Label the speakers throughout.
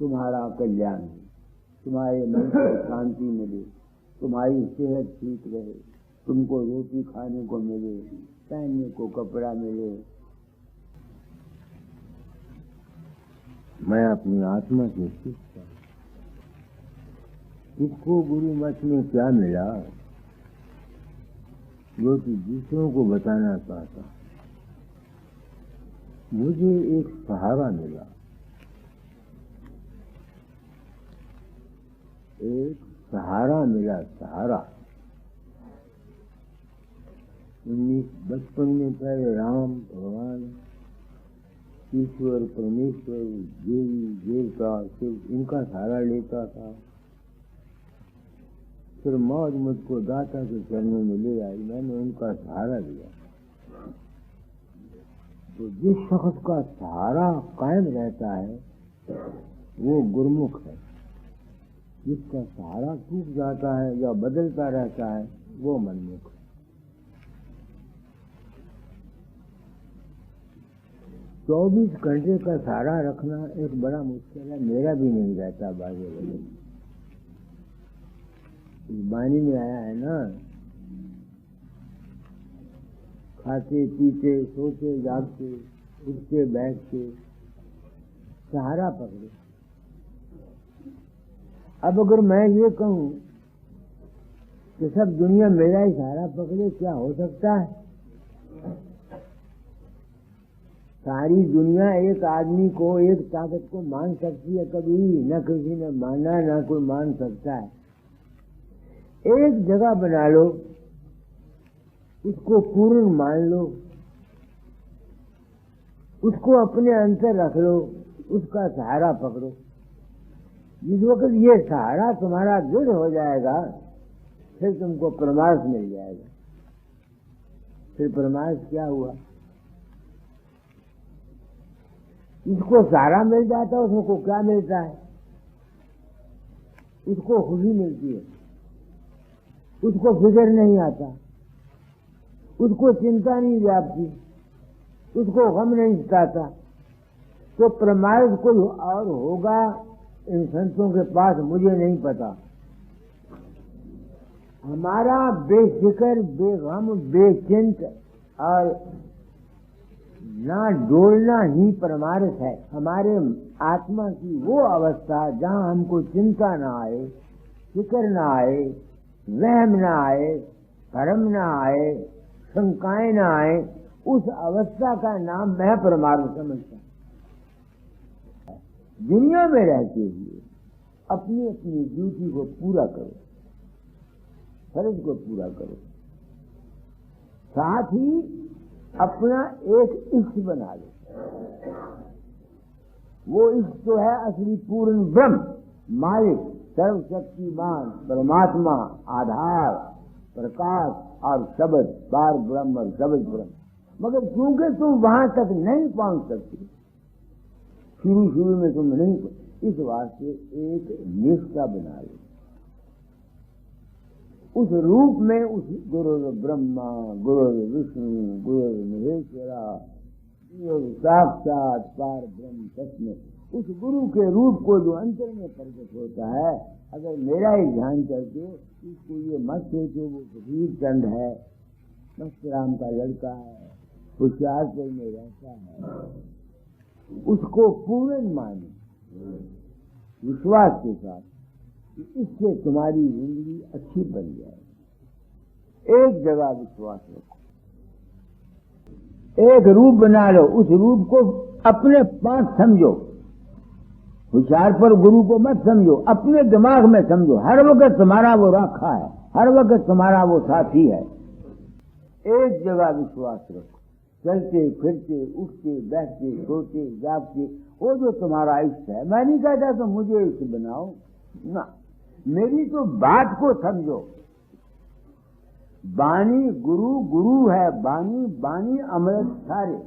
Speaker 1: तुम्हारा कल्याण हो, तुम्हारे मन को शांति मिले, तुम्हारी सेहत ठीक रहे, तुमको रोटी खाने को मिले, पहनने को कपड़ा मिले। मैं अपनी आत्मा से सीखता, इसको गुरु मत में क्या मिला जो कि दूसरों को बताना चाहता। मुझे एक सहारा मिला, एक सहारा मिला, सहारा। बचपन में पहले राम भगवान, ईश्वर, परमेश्वर, देवी देवता, शिव, इनका सहारा लेता था। फिर मौज मुझको दाता के चरणों में ले आई, मैंने उनका सहारा लिया। तो जिस शख्स का सहारा कायम रहता है वो गुरुमुख है। जिसका सहारा टूट जाता है या बदलता रहता है वो मनमुख है। चौबीस घंटे का सहारा रखना एक बड़ा मुश्किल है, मेरा भी नहीं रहता। बाजे बजे इस वाणी में आया है ना, खाते पीते सोते जागते उठते बैठते सहारा पकड़े। अब अगर मैं ये कहूं कि सब दुनिया मेरा ही सहारा पकड़े, क्या हो सकता है? सारी दुनिया एक आदमी को, एक ताकत को मान सकती है? कभी न किसी ने माना, न कोई मान सकता है। एक जगह बना लो, उसको पूर्ण मान लो, उसको अपने अंदर रख लो, उसका सहारा पकड़ो। जिस वक्त ये सहारा तुम्हारा दृढ़ हो जाएगा फिर तुमको परमार्थ मिल जाएगा। फिर परमार्थ क्या हुआ? इसको सहारा मिल जाता है, उसको क्या मिलता है? उसको खुशी मिलती है, उसको फिक्र नहीं आता, उसको चिंता नहीं व्यापती, उसको गम नहीं सताता। तो परमार्थ कोई और होगा इन संतों के पास, मुझे नहीं पता। हमारा बेफिक्र, बेगम, बेचिंत और ना डोलना ही परमार्थ है। हमारे आत्मा की वो अवस्था जहाँ हमको चिंता ना आए, फिक्र ना आए, वहम ना आए, भ्रम ना आए, शंकाएं ना आए, उस अवस्था का नाम मैं परमार्थ समझता हूं। दुनिया में रहते हुए अपनी अपनी ड्यूटी को पूरा करो, फर्ज को पूरा करो, साथ ही अपना एक इष्ट बना लो। वो इष्ट तो है असली पूर्ण ब्रह्म, मालिक, सर्वशक्तिमान, परमात्मा, आधार, प्रकाश और शब्द, बार ब्रह्म और शब्द ब्रह्म। मगर क्योंकि तुम वहां तक नहीं पहुंच सकते, शुरू में तुम नहीं, इस वास्ते एक निष्ठा बना लो। उस रूप में उस गुरु ब्रह्मा, गुरु विष्णु, गुरु महेश्वरा, साक्षात पार ब्रह्म सत्य, उस गुरु के रूप को जो अंतर में प्रकट होता है, अगर मेरा ही ध्यान करके इसको ये मत सोचो वो कबीर चंद है, मस्त राम का लड़का है, होशियारपुर में रहता है, उसको पूर्ण माने विश्वास के साथ कि इससे तुम्हारी जिंदगी अच्छी बन जाए। एक जगह विश्वास रखो, एक रूप बना लो, उस रूप को अपने पास समझो। होशियार पर गुरु को मत समझो, अपने दिमाग में समझो। हर वक्त तुम्हारा वो रखा है, हर वक्त तुम्हारा वो साथी है। एक जगह विश्वास रखो, चलते फिरते उठते बैठते सोते जागते वो जो तुम्हारा इष्ट है। मैं नहीं कहता तो मुझे इष्ट बनाओ ना, मेरी तो बात को समझो। बानी गुरु, गुरु है बानी, बानी अमृत सारे।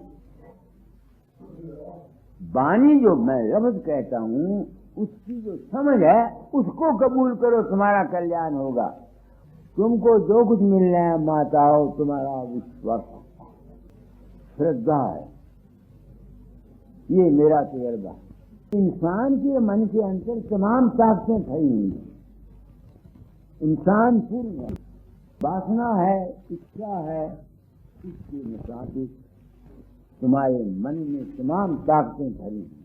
Speaker 1: बानी जो मैं लफ्ज कहता हूं उसकी जो समझ है उसको कबूल करो, तुम्हारा कल्याण होगा। तुमको जो कुछ मिलना है माताओं, तुम्हारा विश्वास श्रद्धा है, ये मेरा तजर्बा। इंसान के मन के अंदर तमाम ताकतें खड़ी हुई हैं। इंसान पूर्ण है, वासना है, इच्छा है, इसके मुताबिक तुम्हारे मन में तमाम ताकतें खड़ी हैं।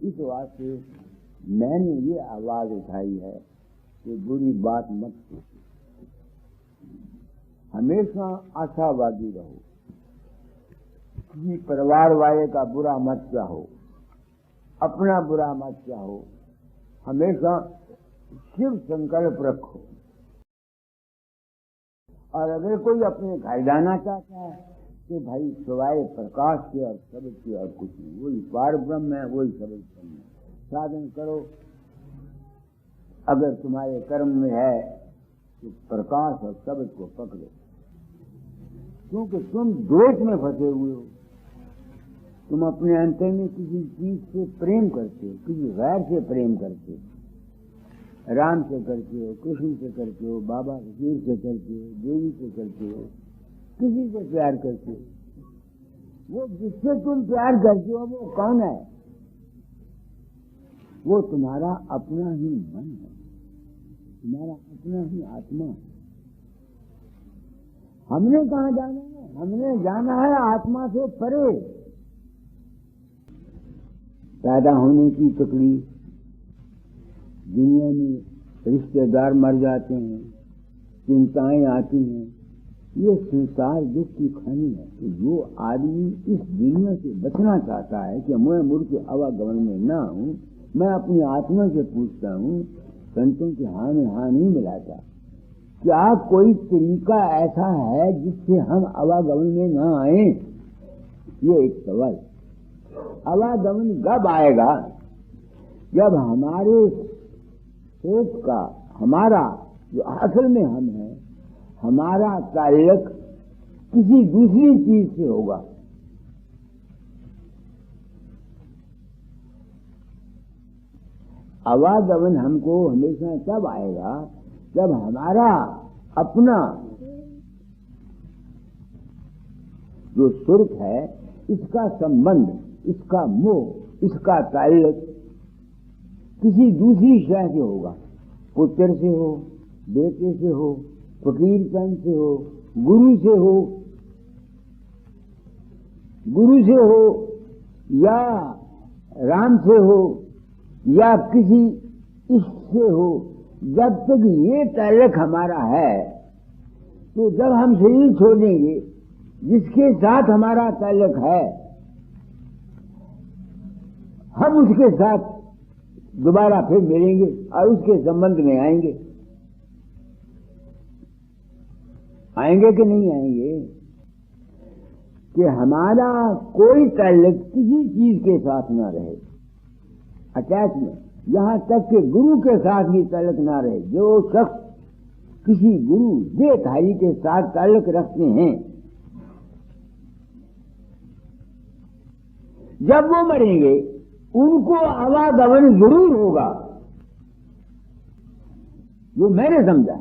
Speaker 1: इस वास्ते मैंने ये आवाज उठाई है कि बुरी बात मत सोचो, हमेशा आशावादी रहो, किसी परिवार वाले का बुरा मत चाहो, अपना बुरा मत चाहो, हमेशा शिव संकल्प रखो। और अगर कोई अपने घर जाना चाहता है तो भाई सिवाय प्रकाश के और शब्द के और कुछ नहीं, वही पार ब्रह्म है, वही शब्द ब्रह्म है। साधन करो, अगर तुम्हारे कर्म में है तो प्रकाश और शब्द को पकड़ो, क्योंकि तुम द्वेष में फंसे हुए हो। तुम अपने अंतर में किसी चीज से प्रेम करते हो, किसी गैर से प्रेम करते हो, राम से करते हो, कृष्ण से करते हो, बाबा फकीर से करते हो, देवी से करते हो, किसी से प्यार करते हो। वो जिससे तुम प्यार करते हो वो कौन है? वो तुम्हारा अपना ही मन है, तुम्हारा अपना ही आत्मा है। हमने कहाँ जाना है? हमने जाना है आत्मा से परे। पैदा होने की तकलीफ, दुनिया में रिश्तेदार मर जाते हैं, चिंताएं आती हैं, ये संसार दुख की खानी है। तो जो आदमी इस दुनिया से बचना चाहता है कि मैं मूर्ख के आवागमन में ना हूँ, मैं अपनी आत्मा से पूछता हूँ, संतों की हाँ में हाँ नहीं मिलाता, क्या कोई तरीका ऐसा है जिससे हम आवागमन में ना आए? ये एक सवाल। आवागमन कब आएगा? जब हमारे सोच का, हमारा जो असल में हम है, हमारा ताल्लुक किसी दूसरी चीज से होगा। आवागमन हमको हमेशा तब आएगा जब हमारा अपना जो सुर्ख है, इसका संबंध, इसका मोह, इसका ताल्लुक किसी दूसरी शय से होगा। पुत्र से हो, बेटे से हो, फकीरपन से हो, गुरु से हो, या राम से हो, या किसी इष्ट से हो। जब तक ये ताल्लुक हमारा है, तो जब हम शरीर छोड़ेंगे, जिसके साथ हमारा ताल्लुक है, हम उसके साथ दोबारा फिर मिलेंगे और उसके संबंध में आएंगे। आएंगे कि नहीं आएंगे? कि हमारा कोई ताल्लुक किसी चीज के साथ ना रहे, अटैचमेंट, यहां तक कि गुरु के साथ भी ताल्लुक ना रहे। जो शख्स किसी गुरु देहधारी के साथ ताल्लुक रखते हैं, जब वो मरेंगे उनको आवागमन जरूर होगा। जो मैंने समझा,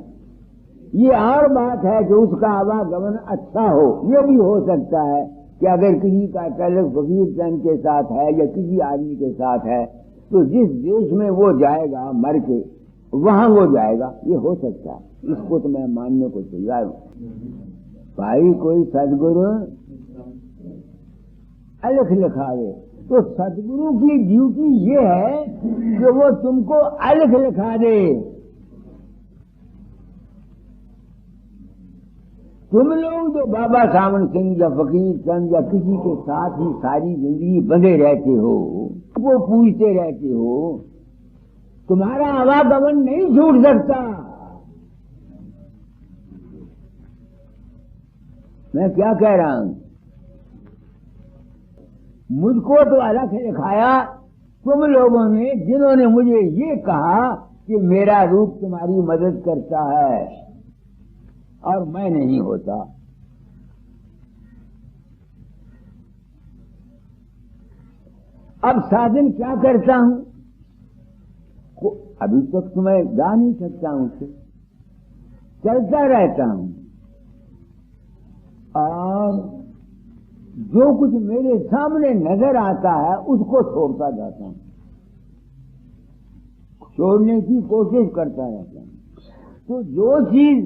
Speaker 1: ये और बात है कि उसका आवागमन अच्छा हो। ये भी हो सकता है कि अगर किसी का ताल्लुक फकीरचंद के साथ है या किसी आदमी के साथ है, तो जिस देश में वो जाएगा मर के, वहां वो जाएगा। ये हो सकता है, इसको तो मैं मानने को तैयार हूं। भाई कोई सदगुरु अलख लिखावे, तो सदगुरु की ड्यूटी ये है कि वो तुमको अलख लिखा दे। तुम लोग जो बाबा सावन सिंह या फकीर चंद या किसी के साथ ही सारी जिंदगी बंधे रहते हो, वो पूछते रहते हो, तुम्हारा आवागमन नहीं छूट सकता। मैं क्या कह रहा हूं? मुझको तो अलग लिखाया तुम लोगों ने, जिन्होंने मुझे ये कहा कि मेरा रूप तुम्हारी मदद करता है और मैं नहीं होता। अब साधन क्या करता हूं? अभी तक तो मैं जा नहीं सकता हूं, चलता रहता हूं और जो कुछ मेरे सामने नजर आता है उसको छोड़ता जाता हूं। छोड़ने की कोशिश करता रहता हूँ। तो जो चीज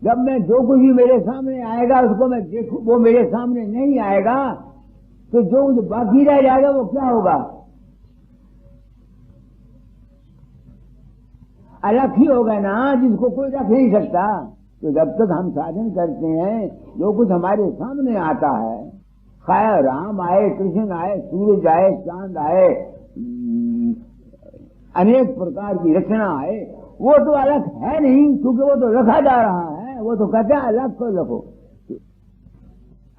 Speaker 1: जब मैं जो कुछ भी मेरे सामने आएगा उसको मैं देखूं, वो मेरे सामने नहीं आएगा, तो जो बाकी रह जाएगा वो क्या होगा? अलग ही होगा ना, जिसको कोई रख नहीं सकता। तो जब तक हम साधन करते हैं, जो कुछ हमारे सामने आता है, खाया राम आए, कृष्ण आए, सूरज आए, चांद आए, अनेक प्रकार की रचना आए, वो तो अलग है नहीं, क्योंकि वो तो रखा जा रहा है। वो तो कहते हैं अलग को रखो।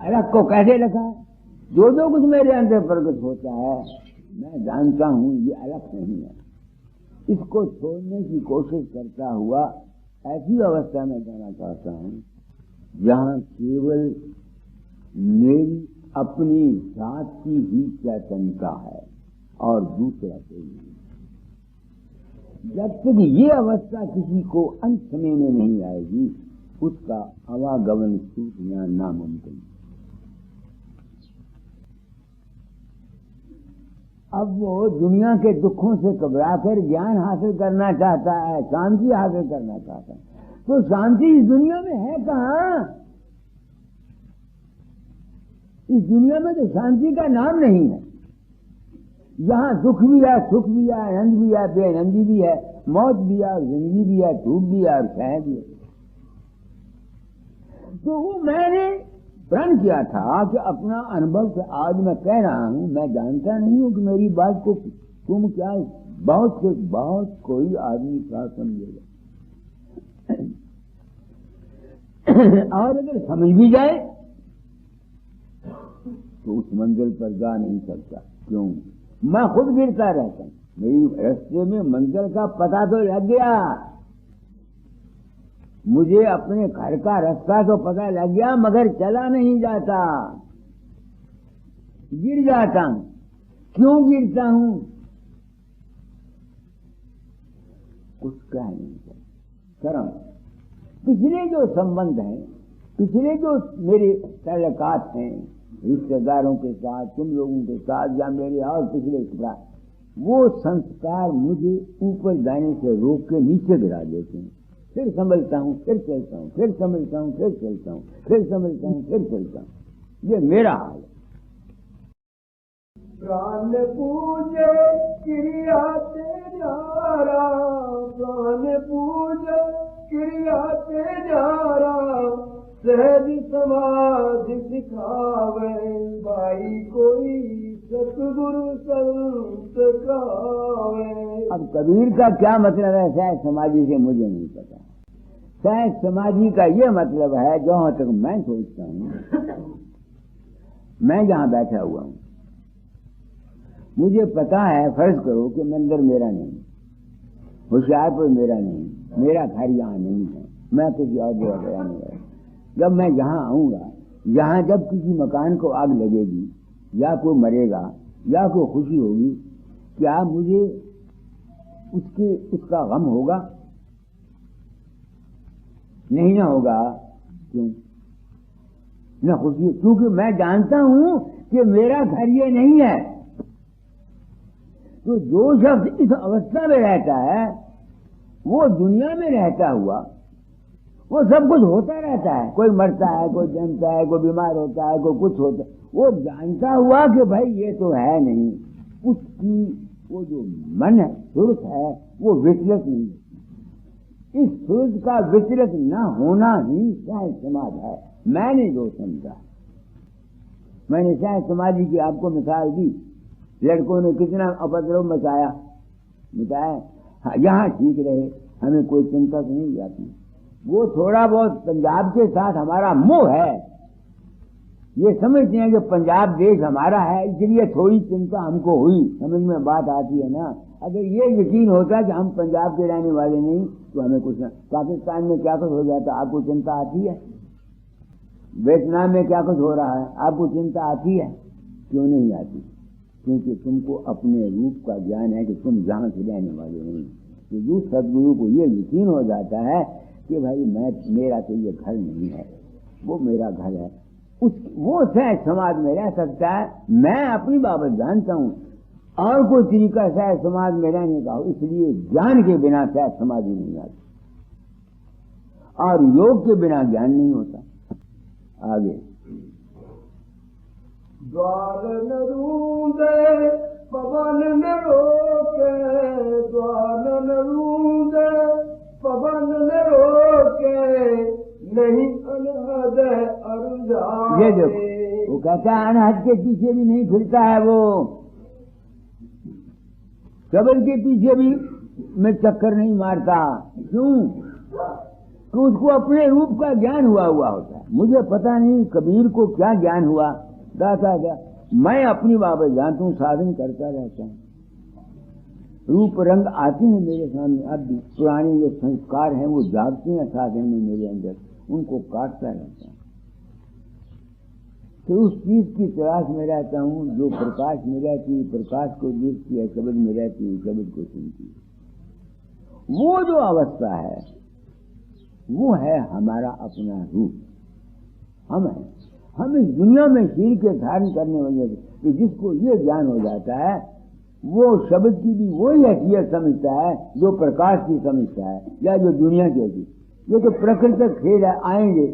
Speaker 1: अलग को कैसे रखा है? जो कुछ मेरे अंदर प्रकट होता है, मैं जानता हूं ये अलग नहीं है। इसको छोड़ने की कोशिश करता हुआ ऐसी अवस्था में जाना चाहता हूं जहां केवल मेरी अपनी जात की ही चैतन्यता है और दूसरा कोई नहीं। जब तक ये अवस्था किसी को अंत समय में नहीं आएगी, उसका आवागमन सूचना नामुमकिन। अब वो दुनिया के दुखों से घबराकर ज्ञान हासिल करना चाहता है, शांति हासिल करना चाहता है, तो शांति इस दुनिया में है कहाँ? इस दुनिया में तो शांति का नाम नहीं है। यहाँ दुख भी है, सुख भी है, आनंद भी है, बेआनंदी भी है, मौत भी है, जिंदगी भी है, धूप भी है और छाया भी है। तो वो मैंने प्रण किया था कि अपना अनुभव से आज मैं कह रहा हूं, मैं जानता नहीं हूं कि मेरी बात को तुम क्या बहुत से बहुत कोई आदमी क्या समझेगा। और अगर समझ भी जाए तो उस मंजिल पर जा नहीं सकता। क्यों? मैं खुद गिरता रहता हूं। मेरी रास्ते में मंजिल का पता तो लग गया, मुझे अपने घर का रास्ता तो पता लग गया, मगर चला नहीं जाता, गिर जाता हूं। क्यों गिरता हूं? कुछ कह नहीं सकता। कर्म, पिछले जो संबंध हैं, पिछले जो मेरे ताल्लुकात हैं रिश्तेदारों के साथ, तुम लोगों के साथ, या मेरे और पिछले साथ, वो संस्कार मुझे ऊपर जाने से रोक के नीचे गिरा देते हैं। फिर संभलता हूं, फिर चलता हूं, फिर संभलता हूं, फिर चलता हूं, फिर संभलता हूं, फिर चलता हूं। ये मेरा हाल है।
Speaker 2: प्राण पूजे क्रिया तेजारा, प्राण पूजे क्रिया तेजारा, सहज समाधि सिखावे, भाई कोई सतगुरु संत गावे। अब कबीर का क्या मतलब है सहज समाधि से मुझे नहीं पता। सहज समाधि का ये मतलब है, जहां तक मैं सोचता हूं, मैं जहां बैठा हुआ हूं, मुझे पता है, फर्ज करो कि मंदिर मेरा नहीं, होशियारपुर मेरा नहीं, मेरा घर यहाँ नहीं है, मैं किसी और जगह गया नहीं है। जब मैं यहाँ आऊंगा, यहाँ जब किसी मकान को आग लगेगी, या कोई मरेगा, या कोई खुशी होगी, क्या मुझे उसका गम होगा? नहीं ना होगा। क्यों ना खुशी? क्योंकि मैं जानता हूं कि मेरा घर ये नहीं है। तो जो शख्स इस अवस्था में रहता है, वो दुनिया में रहता हुआ, वो सब कुछ होता रहता है। कोई मरता है, कोई जन्मता है, कोई बीमार होता है, कोई कुछ होता है। वो जानता हुआ कि भाई ये तो है नहीं, उसकी वो जो मन है, सुरत है, वो विचलित नहीं है। इस सुरत का विचलित न होना ही सहज समाधि है। मैंने जो समझा, मैंने सहज समाधि की आपको मिसाल दी। लड़कों ने कितना उपद्रव मचाया, यहाँ ठीक रहे, हमें कोई चिंता तो नहीं जाती। वो थोड़ा बहुत पंजाब के साथ हमारा मोह है, ये समझते हैं कि पंजाब देश हमारा है, इसलिए थोड़ी चिंता हमको हुई। समझ में बात आती है ना? अगर ये यकीन होता कि हम पंजाब के रहने वाले नहीं, तो हमें कुछ ना। पाकिस्तान में क्या कुछ हो जाता, आपको चिंता आती है? वियतनाम में क्या कुछ हो रहा है, आपको चिंता आती है? क्यों नहीं आती? क्योंकि तुमको अपने रूप का ज्ञान है कि तुम जहां से रहने वाले नहीं। तो जो सदगुरु को ये यकीन हो जाता है कि भाई मेरा तो ये घर नहीं है, वो मेरा घर है, वो सहज समाज में रह सकता है। मैं अपनी बाबत जानता हूं, और कोई तरीका शायद समाज में रहने का हो, इसलिए ज्ञान के बिना शायद समाज ही नहीं आता, और योग के बिना ज्ञान नहीं होता। आगे
Speaker 1: द्वार न रूंदे पवन न रोके, द्वार न रूंदे पवन न रोके, नहीं अनहद अरुझाए।
Speaker 2: ये देखो, वो कहता है अनहद के पीछे भी नहीं फिरता है, वो कबर के पीछे भी में चक्कर नहीं मारता। क्यों? तो उसको अपने रूप का ज्ञान हुआ होता है। मुझे पता नहीं कबीर को क्या ज्ञान हुआ, दाता क्या, मैं अपनी बाबत जानता हूँ, साधन करता रहता हूँ। रूप रंग आते हैं मेरे सामने, अब भी पुराने जो संस्कार हैं वो जागते हैं साधन में मेरे अंदर, उनको काटता रहता हूँ। तो उस चीज की तलाश में रहता हूँ जो प्रकाश में रहती है, प्रकाश को देखती है, शब्द में रहती है, शब्द को सुनती है। वो जो अवस्था है वो है हमारा अपना रूप। हम इस दुनिया में शरीर के धारण करने वाले, तो जिसको ये ज्ञान हो जाता है वो शब्द की भी वही हैसियत समझता है जो प्रकाश की समझता है, या जो दुनिया की है। ये तो प्रकृति खेल है, आएंगे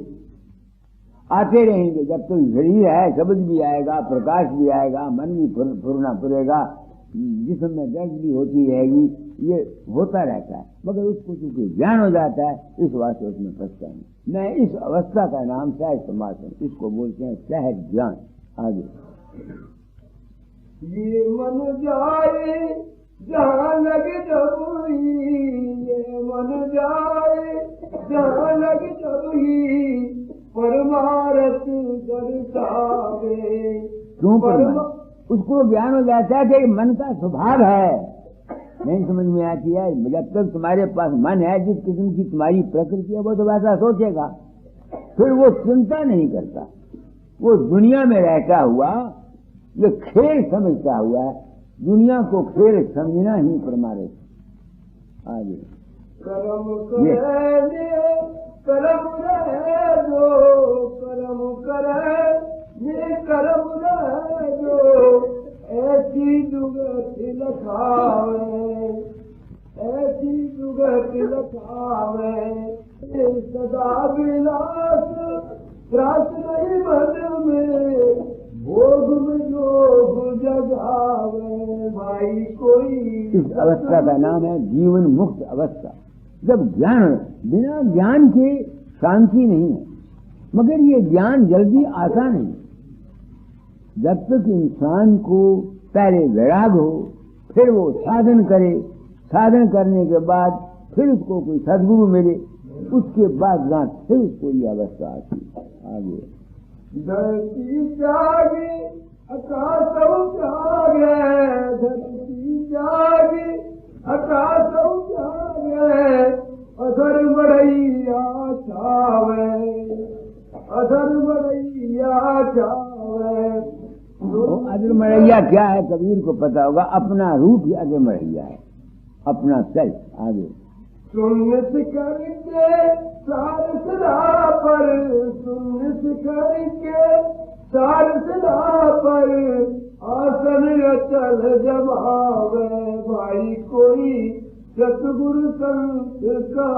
Speaker 2: आते रहेंगे, जब तक शरीर है शब्द भी आएगा, प्रकाश भी आएगा, मन भी फुरना फुरेगा, जिस्म में दर्द भी होती रहेगी, ये होता रहता है। मगर उसको चूंकि ज्ञान हो जाता है, इस वास्ते उसमें फंसता नहीं। मैं इस अवस्था का नाम सहज समाधि, इसको बोलते हैं सहज ज्ञान। आगे
Speaker 1: ये मन जाए जहाँ लगे जब ही, ये मन जाए जहाँ लगे जब ही, परमारथ दर्शावे।
Speaker 2: क्यों उसको ज्ञान हो जाता है कि मन का स्वभाव है, नहीं समझ में आती है। जब तक तुम्हारे पास मन है, जिस किस्म की तुम्हारी प्रकृति है, वो तो वैसा सोचेगा, फिर वो चिंता नहीं करता। वो दुनिया में रहता हुआ ये खेल समझता हुआ है, दुनिया को खेल समझना ही परमारथ। आगे
Speaker 1: कर्म करे कर्म रहे जो, कर्म करे ये कर्म रहे जो, ऐसी दुगत लखावे, ऐसी दुगत लखावे। सदा विलास त्रास नहीं मन में, भोग में जोग जगावे। भाई कोई
Speaker 2: इस अवस्था का नाम है जीवन मुक्त अवस्था। जब ज्ञान, बिना ज्ञान के शांति नहीं है, मगर ये ज्ञान जल्दी आता नहीं। जब तक इंसान को पहले वैराग हो, फिर वो साधन करे, साधन करने के बाद फिर उसको कोई सदगुरु मिले, उसके बाद जहाँ फिर उसको ये अवस्था आती। आगे
Speaker 1: धरती जागे आकाश जागे, धरती जागे आकाश जागे, अधर बढ़ैया छावे, अधर बढ़ैया छावे।
Speaker 2: अधर मरैया क्या है कबीर को पता होगा, अपना रूप ही अधर मरैया है, अपना सेल्फ। आगे
Speaker 1: सुन्नत करके सार सदा पर, सुन्नत करके सार सदा पर, आसन अचल जमावे। भाई कोई सतगुरु संत का,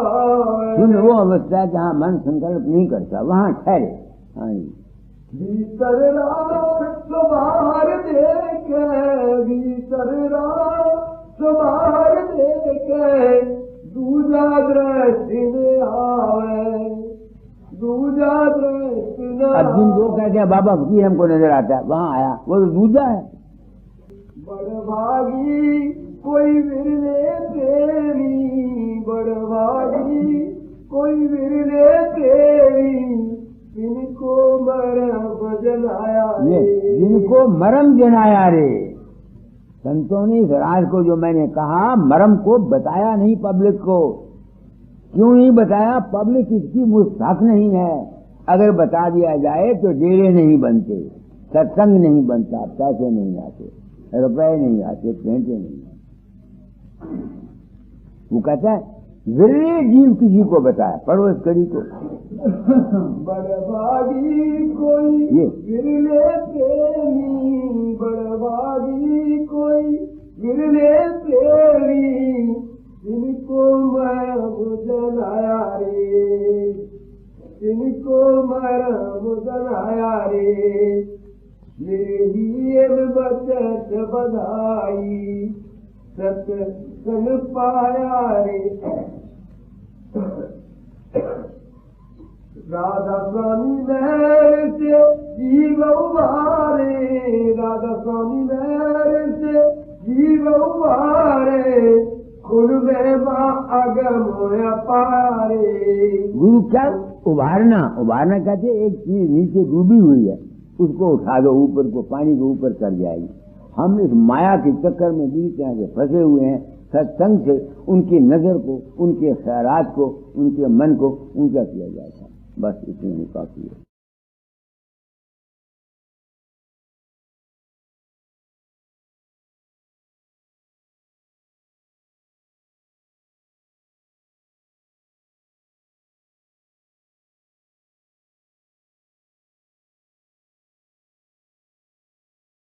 Speaker 2: सुन वो अवस्था जहाँ मन संकल्प नहीं करता, वहाँ ठहरे। हाँ जी,
Speaker 1: भीतर रात बाहर देखे, भीतर रात बाहर देखे, दूजा दृष्टि में आवे, दूजा दृष्टि में।
Speaker 2: अर्जुन जो कहते हैं बाबा फकीर हमको नजर आता है, वहाँ आया, वो तो दूजा है।
Speaker 1: बड़भागी कोई विरले प्रेमी, बड़भागी कोई विरले प्रेमी, जिनको मरम जनाया रे,
Speaker 2: जिनको मरम जनाया रे। संतों ने इस राज को जो मैंने कहा मरम को बताया नहीं पब्लिक को। क्यों नहीं बताया? पब्लिक इसकी मुस्तहक नहीं है। अगर बता दिया जाए तो डेरे नहीं बनते, सत्संग नहीं बनता, पैसे नहीं आते, रुपए नहीं आते, पेंटे नहीं आते। वो कहता है विरले जीव किसी को बताया, पड़ोस करी को।
Speaker 1: बड़भागी कोई विरले प्रेमी, बड़भागी कोई गिरने तेरी जिनको मरम जनाया रे, जिनको मरम जनाया रे, मेरे ही बचत बधाई सत्संग पाया रे। राधा स्वामी नहर से जीव उबारे, राधा स्वामी नहर से जीव उबारे, खुलवे अगम पारे।
Speaker 2: गुरु क्या उभारना, उभारना कहते एक चीज नीचे डूबी हुई है, उसको उठा दो ऊपर को, पानी के ऊपर कर जाएगी। हम इस माया के चक्कर में बुरी तरह से फंसे हुए हैं। सत्संग से उनकी नजर को, उनके ख्यालात को, उनके मन को ऊंचा किया जाता है। बस इतनी ही काफी है।